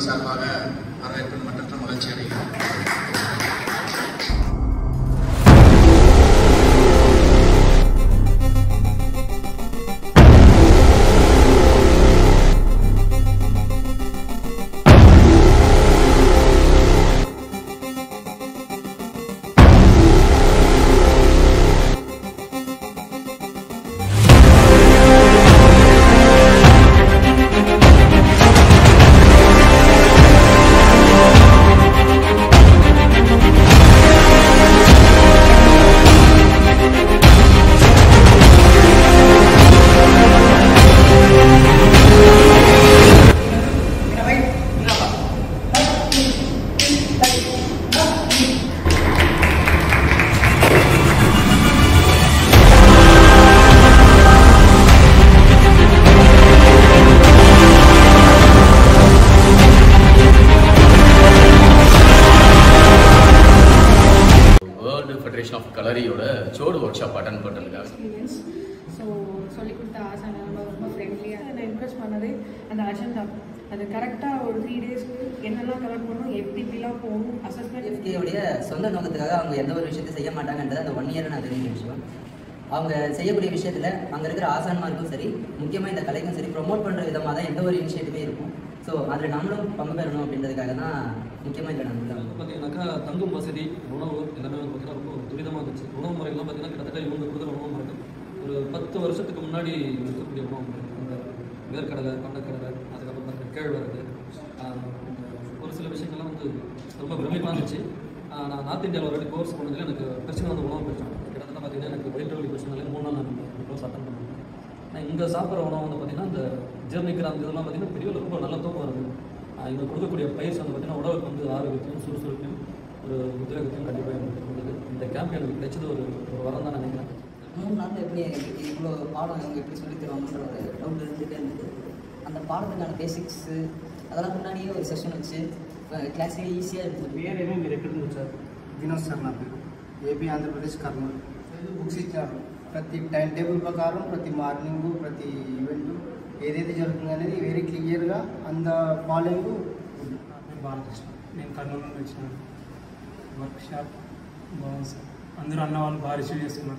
சார்பாக வரவேற்பு மற்ற மகிழ்ச்சி அடைகிறேன். ஃபெடரேஷன் ஆஃப் கலரியோட சோடு ஒர்க் ஷாப் அட்டன் பண்ணுறதுக்காக எக்ஸ்பீரியன்ஸ். ஸோ சொல்லிக் கொடுத்த ஆசை ரொம்ப ஃப்ரெண்ட்லியாக என்னை இம்ப்ரெஸ் பண்ணது அந்த அஜெண்டா. அது கரெக்டாக ஒரு 3 டேஸ்க்கு என்னெல்லாம் கலர் பண்ணணும், எப்படிலாம் போகணும், அசஸ்மெண்ட். எஃப்கேவுடைய சொந்த நோக்கத்துக்காக அவங்க எந்த ஒரு விஷயத்தை செய்ய மாட்டாங்கன்றது அந்த 1 இயர் நான் தெரிஞ்ச விஷயம். அவங்க செய்யக்கூடிய விஷயத்தில் அங்கே இருக்கிற ஆசான்மாருக்கும் சரி, முக்கியமாக இந்த கலைக்கும் சரி, ப்ரொமோட் பண்ணுற விதமாக தான் எந்த ஒரு இனிஷியேட்டிவே இருக்கும். ஸோ அதில் நம்மளும் பங்கு பெறணும் அப்படின்றதுக்காக தான் முக்கியமாக இல்லை நம்ம பார்த்தீங்கன்னாக்கா தங்கும் வசதி, உணவு எல்லாமே வந்து பார்த்தீங்கன்னா ரொம்ப துரிதமாக இருந்துச்சு. உணவு முறைகள்லாம் பார்த்தீங்கன்னா கிட்டத்தட்ட இவங்க கொடுக்குற உணவு முறைகள் ஒரு 10 வருஷத்துக்கு முன்னாடி இருக்கக்கூடிய உணவு முறை. அந்த வேர்க்கடலை, கொண்டக்கடலை, அதுக்கப்புறம் பார்த்தீங்கன்னா கேழ்வரகு, ஒரு சில விஷயங்கள்லாம் வந்து ரொம்ப பிரமிப்பாக இருந்துச்சு. நான் நார்த் இந்தியாவில் ஒரு கோர்ஸ் போனதில் எனக்கு பிரச்சனை வந்து உணவு பிரச்சனை கிட்டத்தட்ட பார்த்தீங்கன்னா எனக்கு வயிற்று பிரச்சனை 3 நாள் நான் கோர்ஸ் அட்டன் பண்ணேன். நான் இங்கே சாப்பிட்ற உணவு வந்து பார்த்தீங்கன்னா இந்த ஜீர்ணிக்கிற அந்த இதெல்லாம் பார்த்தீங்கன்னா பெரிய ரொம்ப நல்ல தூக்கம் வருது. இங்கே கொடுக்கக்கூடிய பயிற்சி வந்து பார்த்தீங்கன்னா உடலுக்கு வந்து ஆரோக்கியத்தையும் சுறுசுறுப்பையும் ஒரு உத்வேகத்தையும் கண்டிப்பாக எனக்கு கொடுக்குது. இந்த கேம்ப் எனக்கு கிடைச்சது ஒரு வரம் தான் நினைக்கிறேன். 3 நாளில் எப்படி இவ்வளோ பாடம் இவங்க எப்படி சொல்லி தருவாங்கன்ற ஒரு டவுட் இருந்துகிட்டே இருந்தது. அந்த பாடத்துக்கான பேசிக்ஸு அதெல்லாம் முன்னாடியே ஒரு செஷன் வச்சு क्लासिक ईजिया వేరే మీరు ఎక్కడ నుంచి వచ్చారు? వినోద్ సార్ నా పేరు, ఏపీ ఆంధ్రప్రదేశ్ కర్నూలు. బుక్స్ ఇచ్చారు ప్రతి టైం టేబుల్ ప్రకారం, ప్రతి మార్నింగ్, ప్రతి ఈవెంట్ ఏదైతే జరుగుతుంది అనేది వెరీ క్లియర్గా అంద ఫాలోయింగ్. బాలకృష్ణ, నేను కర్నూలు నుండి వచ్చినాను. వర్క్ షాప్ బాగుంది సార్, అందరూ అన్న వాళ్ళు బాగా రిసీవ్ చేస్తున్నారు.